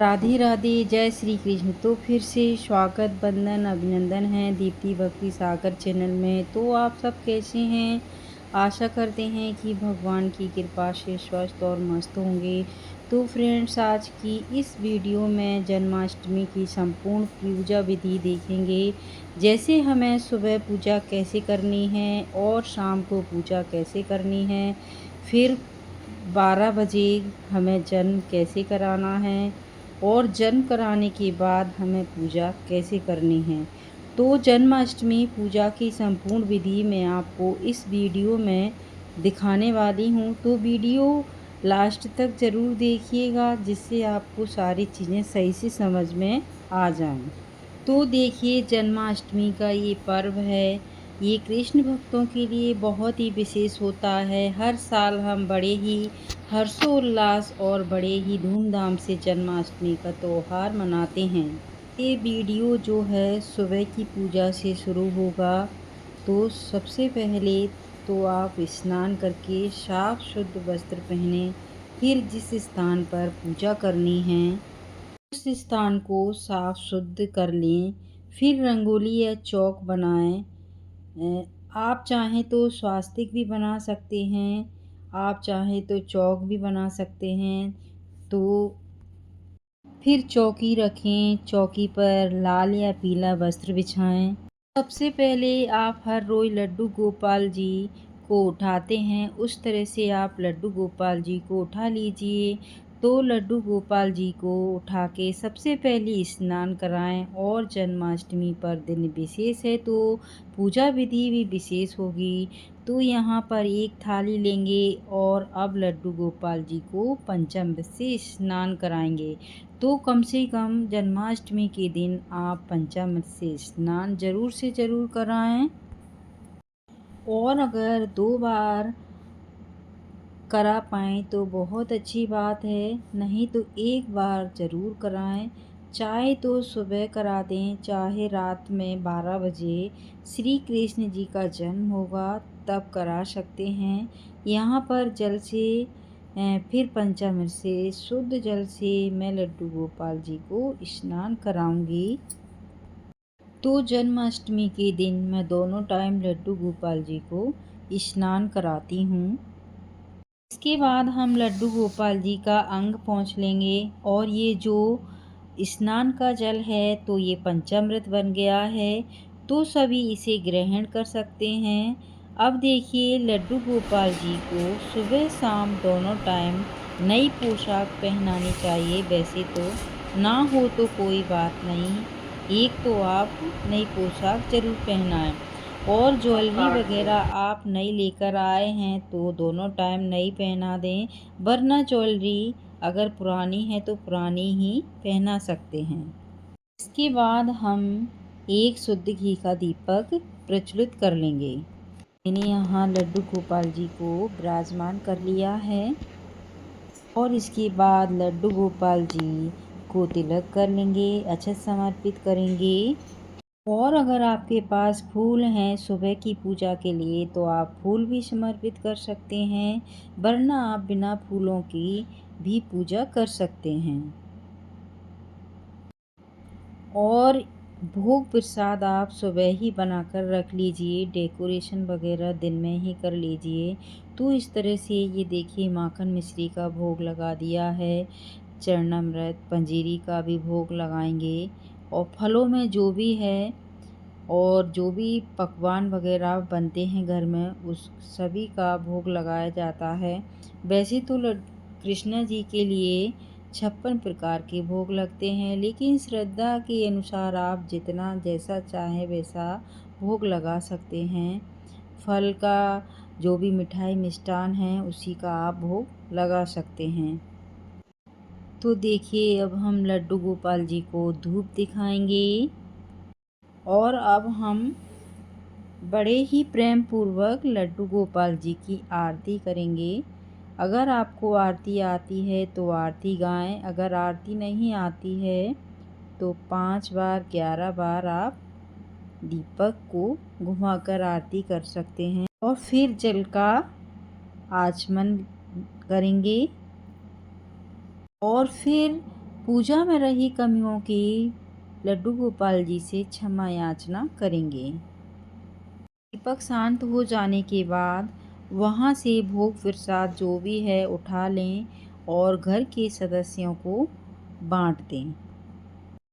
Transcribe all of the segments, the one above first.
राधे राधे, जय श्री कृष्ण। तो फिर से स्वागत, वंदन, अभिनंदन है दीप्ति भक्ति सागर चैनल में। तो आप सब कैसे हैं? आशा करते हैं कि भगवान की कृपा से स्वस्थ और मस्त होंगे। तो फ्रेंड्स, आज की इस वीडियो में जन्माष्टमी की संपूर्ण पूजा विधि देखेंगे। जैसे हमें सुबह पूजा कैसे करनी है और शाम को पूजा कैसे करनी है, फिर 12 बजे हमें जन्म कैसे कराना है और जन्म कराने के बाद हमें पूजा कैसे करनी है। तो जन्माष्टमी पूजा की संपूर्ण विधि मैं आपको इस वीडियो में दिखाने वाली हूँ। तो वीडियो लास्ट तक ज़रूर देखिएगा, जिससे आपको सारी चीज़ें सही से समझ में आ जाएं। तो देखिए, जन्माष्टमी का ये पर्व है, ये कृष्ण भक्तों के लिए बहुत ही विशेष होता है। हर साल हम बड़े ही हर्षोल्लास और बड़े ही धूमधाम से जन्माष्टमी का त्योहार मनाते हैं। ये वीडियो जो है सुबह की पूजा से शुरू होगा। तो सबसे पहले तो आप स्नान करके साफ शुद्ध वस्त्र पहने, फिर जिस स्थान पर पूजा करनी है उस स्थान को साफ शुद्ध कर लें। फिर रंगोली या चौक बनाएं। आप चाहें तो स्वास्तिक भी बना सकते हैं, आप चाहें तो चौक भी बना सकते हैं। तो फिर चौकी रखें, चौकी पर लाल या पीला वस्त्र बिछाएं। सबसे पहले आप हर रोज लड्डू गोपाल जी को उठाते हैं, उस तरह से आप लड्डू गोपाल जी को उठा लीजिए। तो लड्डू गोपाल जी को उठा के सबसे पहले स्नान कराएं। और जन्माष्टमी पर दिन विशेष है तो पूजा विधि भी विशेष होगी। तो यहाँ पर एक थाली लेंगे और अब लड्डू गोपाल जी को पंचामृत से स्नान कराएंगे। तो कम से कम जन्माष्टमी के दिन आप पंचामृत से स्नान ज़रूर से ज़रूर कराएं। और अगर 2 बार करा पाएँ तो बहुत अच्छी बात है, नहीं तो एक बार ज़रूर कराएं। चाहे तो सुबह करा दें, चाहे रात में 12 बजे श्री कृष्ण जी का जन्म होगा तब करा सकते हैं। यहाँ पर जल से फिर पंचामृत से शुद्ध जल से मैं लड्डू गोपाल जी को स्नान कराऊंगी। तो जन्माष्टमी के दिन मैं दोनों टाइम लड्डू गोपाल जी को स्नान कराती हूँ। इसके बाद हम लड्डू गोपाल जी का अंग पोंछ लेंगे। और ये जो स्नान का जल है तो ये पंचामृत बन गया है, तो सभी इसे ग्रहण कर सकते हैं। अब देखिए, लड्डू गोपाल जी को सुबह शाम दोनों टाइम नई पोशाक पहनानी चाहिए। वैसे तो ना हो तो कोई बात नहीं, एक तो आप नई पोशाक ज़रूर पहनाएं। और ज्वेलरी वगैरह आप नई लेकर आए हैं तो दोनों टाइम नई पहना दें, वरना ज्वेलरी अगर पुरानी है तो पुरानी ही पहना सकते हैं। इसके बाद हम एक शुद्ध घी का दीपक प्रज्वलित कर लेंगे। मैंने यहाँ लड्डू गोपाल जी को विराजमान कर लिया है। और इसके बाद लड्डू गोपाल जी को तिलक कर लेंगे, अक्षत समर्पित करेंगे। और अगर आपके पास फूल हैं सुबह की पूजा के लिए तो आप फूल भी समर्पित कर सकते हैं, वरना आप बिना फूलों की भी पूजा कर सकते हैं। और भोग प्रसाद आप सुबह ही बनाकर रख लीजिए, डेकोरेशन वगैरह दिन में ही कर लीजिए। तो इस तरह से ये देखिए, माखन मिश्री का भोग लगा दिया है, चरणामृत पंजीरी का भी भोग लगाएंगे। और फलों में जो भी है और जो भी पकवान वगैरह बनते हैं घर में, उस सभी का भोग लगाया जाता है। वैसे तो कृष्णा जी के लिए 56 प्रकार के भोग लगते हैं, लेकिन श्रद्धा के अनुसार आप जितना जैसा चाहें वैसा भोग लगा सकते हैं। फल का जो भी मिठाई मिष्ठान है उसी का आप भोग लगा सकते हैं। तो देखिए, अब हम लड्डू गोपाल जी को धूप दिखाएंगे। और अब हम बड़े ही प्रेम पूर्वक लड्डू गोपाल जी की आरती करेंगे। अगर आपको आरती आती है तो आरती गाएं, अगर आरती नहीं आती है तो 5 बार 11 बार आप दीपक को घुमाकर आरती कर सकते हैं। और फिर जल का आचमन करेंगे। और फिर पूजा में रही कमियों की लड्डू गोपाल जी से क्षमा याचना करेंगे। दीपक शांत हो जाने के बाद वहाँ से भोग प्रसाद जो भी है उठा लें और घर के सदस्यों को बांट दें।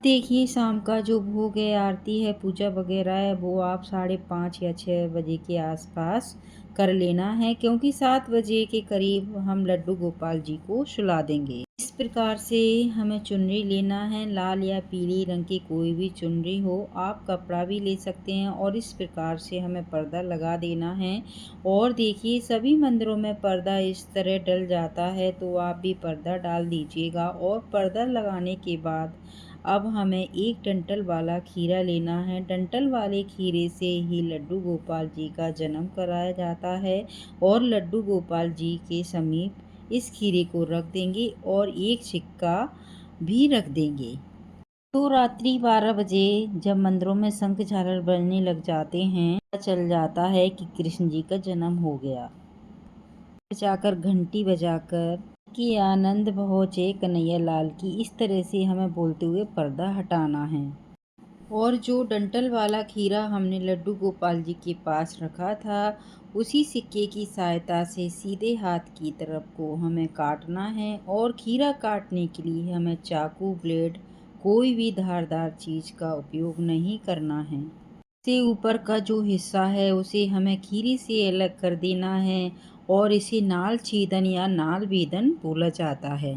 देखिए, शाम का जो भोग है, आरती है, पूजा वगैरह है, वो आप 5:30 या 6 बजे के आसपास कर लेना है, क्योंकि 7 बजे के करीब हम लड्डू गोपाल जी को सुला देंगे। इस प्रकार से हमें चुनरी लेना है, लाल या पीली रंग की कोई भी चुनरी हो, आप कपड़ा भी ले सकते हैं और इस प्रकार से हमें पर्दा लगा देना है। और देखिए, सभी मंदिरों में पर्दा इस तरह डल जाता है, तो आप भी पर्दा डाल दीजिएगा। और पर्दा लगाने के बाद अब हमें एक डंठल वाला खीरा लेना है। डंठल वाले खीरे से ही लड्डू गोपाल जी का जन्म कराया जाता है और लड्डू गोपाल जी के समीप इस खीरे को रख देंगे और एक सिक्का भी रख देंगे। तो रात्रि 12 बजे जब मंदिरों में शंख झालर बजने लग जाते हैं, पता चल जाता है कि कृष्ण जी का जन्म हो गया। जाकर घंटी बजाकर कि आनंद पहुँचे कन्हैया लाल की, इस तरह से हमें बोलते हुए पर्दा हटाना है। और जो डंठल वाला खीरा हमने लड्डू गोपाल जी के पास रखा था, उसी सिक्के की सहायता से सीधे हाथ की तरफ को हमें काटना है। और खीरा काटने के लिए हमें चाकू, ब्लेड, कोई भी धारदार चीज़ का उपयोग नहीं करना है। से ऊपर का जो हिस्सा है उसे हमें खीरे से अलग कर देना है और इसे नाल छेदन या नाल भेदन बोला जाता है।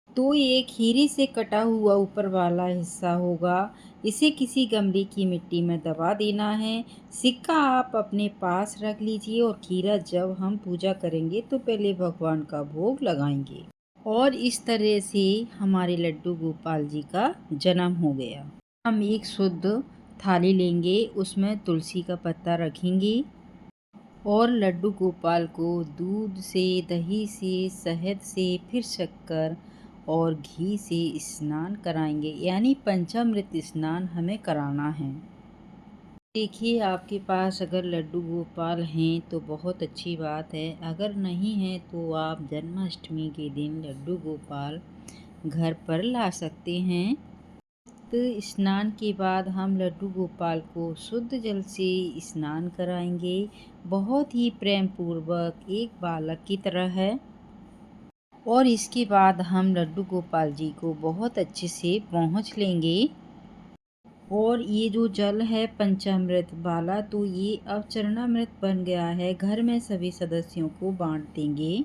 तो ये खीरे से कटा हुआ ऊपर वाला हिस्सा होगा, इसे किसी गमले की मिट्टी में दबा देना है। सिक्का आप अपने पास रख लीजिए और खीरा जब हम पूजा करेंगे तो पहले भगवान का भोग लगाएंगे। और इस तरह से हमारे लड्डू गोपाल जी का जन्म हो गया। हम एक शुद्ध थाली लेंगे, उसमें तुलसी का पत्ता रखेंगे और लड्डू गोपाल को दूध से, दही से, शहद से, फिर शक्कर और घी से स्नान कराएंगे, यानी पंचामृत स्नान हमें कराना है। देखिए, आपके पास अगर लड्डू गोपाल हैं तो बहुत अच्छी बात है, अगर नहीं है तो आप जन्माष्टमी के दिन लड्डू गोपाल घर पर ला सकते हैं। तो स्नान के बाद हम लड्डू गोपाल को शुद्ध जल से स्नान कराएंगे, बहुत ही प्रेम पूर्वक, एक बालक की तरह है। और इसके बाद हम लड्डू गोपाल जी को बहुत अच्छे से पहुँच लेंगे। और ये जो जल है पंचामृत वाला, तो ये अब चरणामृत बन गया है, घर में सभी सदस्यों को बांट देंगे।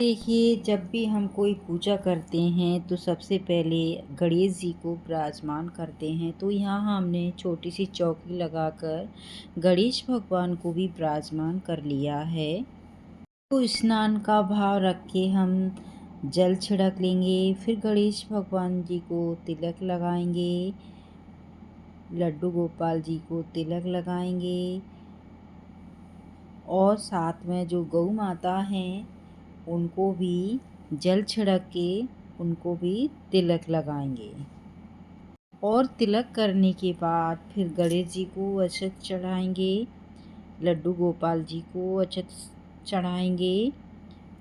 देखिए, जब भी हम कोई पूजा करते हैं तो सबसे पहले गणेश जी को विराजमान करते हैं, तो यहाँ हमने छोटी सी चौकी लगाकर गणेश भगवान को भी विराजमान कर लिया है। तो स्नान का भाव रख के हम जल छिड़क लेंगे, फिर गणेश भगवान जी को तिलक लगाएंगे, लड्डू गोपाल जी को तिलक लगाएंगे और साथ में जो गौ माता हैं उनको भी जल छिड़क के उनको भी तिलक लगाएंगे। और तिलक करने के बाद फिर गणेश जी को अक्षत चढ़ाएंगे, लड्डू गोपाल जी को अक्षत चढ़ाएंगे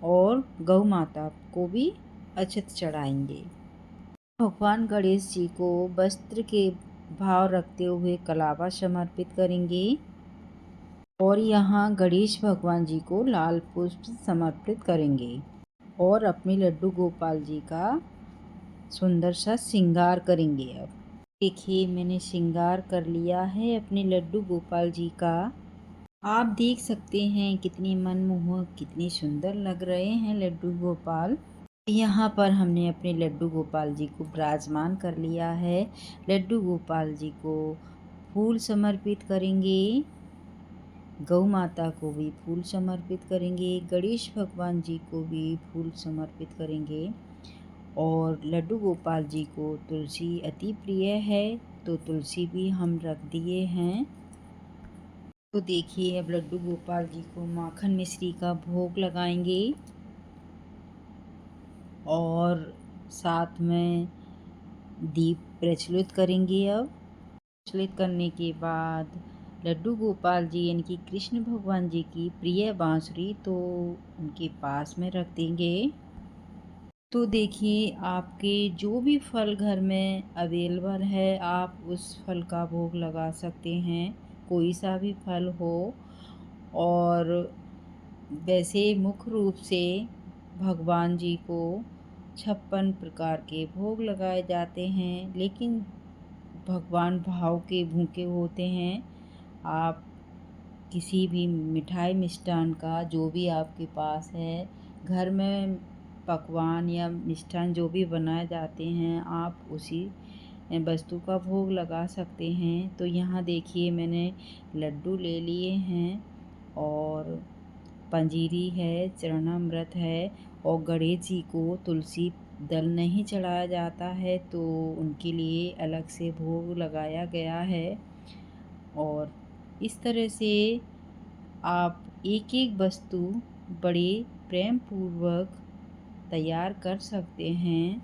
और गौ माता को भी अक्षत चढ़ाएंगे। भगवान गणेश जी को वस्त्र के भाव रखते हुए कलावा समर्पित करेंगे और यहाँ गणेश भगवान जी को लाल पुष्प समर्पित करेंगे और अपने लड्डू गोपाल जी का सुंदर सा श्रृंगार करेंगे। अब देखिए, मैंने श्रृंगार कर लिया है अपने लड्डू गोपाल जी का। आप देख सकते हैं कितने मनमोहक, कितने सुंदर लग रहे हैं लड्डू गोपाल। यहाँ पर हमने अपने लड्डू गोपाल जी को विराजमान कर लिया है। लड्डू गोपाल जी को फूल समर्पित करेंगे, गौ माता को भी फूल समर्पित करेंगे, गणेश भगवान जी को भी फूल समर्पित करेंगे। और लड्डू गोपाल जी को तुलसी अति प्रिय है, तो तुलसी भी हम रख दिए हैं। तो देखिए, अब लड्डू गोपाल जी को माखन मिश्री का भोग लगाएंगे और साथ में दीप प्रज्वलित करेंगे। अब प्रज्वलित करने के बाद लड्डू गोपाल जी यानी कि कृष्ण भगवान जी की प्रिय बांसुरी तो उनके पास में रख देंगे। तो देखिए, आपके जो भी फल घर में अवेलेबल है आप उस फल का भोग लगा सकते हैं, कोई सा भी फल हो। और वैसे मुख्य रूप से भगवान जी को 56 प्रकार के भोग लगाए जाते हैं, लेकिन भगवान भाव के भूखे होते हैं। आप किसी भी मिठाई मिष्ठान का जो भी आपके पास है, घर में पकवान या मिष्ठान जो भी बनाए जाते हैं, आप उसी वस्तु का भोग लगा सकते हैं। तो यहाँ देखिए, मैंने लड्डू ले लिए हैं और पंजीरी है, चरणामृत है। और गणेश जी को तुलसी दल नहीं चढ़ाया जाता है, तो उनके लिए अलग से भोग लगाया गया है। और इस तरह से आप एक एक वस्तु बड़े प्रेम पूर्वक तैयार कर सकते हैं।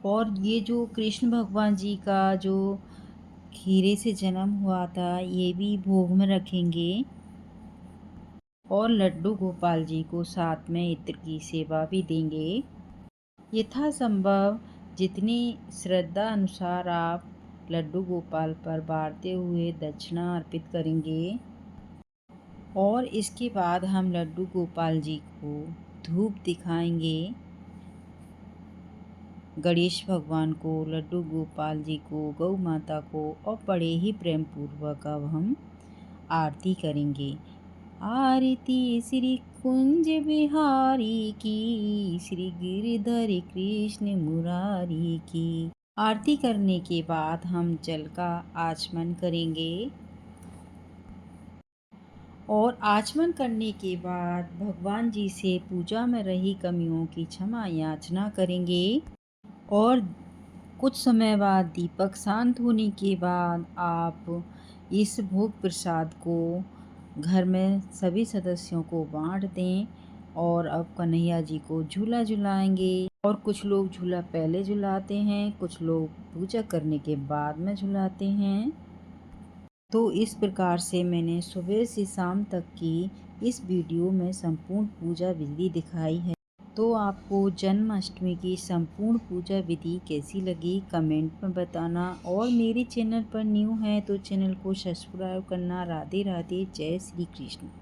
और ये जो कृष्ण भगवान जी का जो खीरे से जन्म हुआ था, ये भी भोग में रखेंगे। और लड्डू गोपाल जी को साथ में इत्र की सेवा भी देंगे। यथासंभव जितनी श्रद्धा अनुसार आप लड्डू गोपाल पर बारते हुए दक्षिणा अर्पित करेंगे। और इसके बाद हम लड्डू गोपाल जी को धूप दिखाएंगे। गणेश भगवान को, लड्डू गोपाल जी को, गौ माता को, और बड़े ही प्रेम पूर्वक अब हम आरती करेंगे। आरती श्री कुंज बिहारी की, श्री गिरधर कृष्ण मुरारी की। आरती करने के बाद हम जल का आचमन करेंगे। और आचमन करने के बाद भगवान जी से पूजा में रही कमियों की क्षमा याचना करेंगे। और कुछ समय बाद दीपक शांत होने के बाद आप इस भोग प्रसाद को घर में सभी सदस्यों को बांट दें। और अब कन्हैया जी को झूला झुलाएंगे। और कुछ लोग झूला पहले झुलाते हैं, कुछ लोग पूजा करने के बाद में झुलाते हैं। तो इस प्रकार से मैंने सुबह से शाम तक की इस वीडियो में संपूर्ण पूजा विधि दिखाई है। तो आपको जन्माष्टमी की संपूर्ण पूजा विधि कैसी लगी कमेंट में बताना। और मेरे चैनल पर न्यू है तो चैनल को सब्सक्राइब करना। राधे राधे, जय श्री कृष्ण।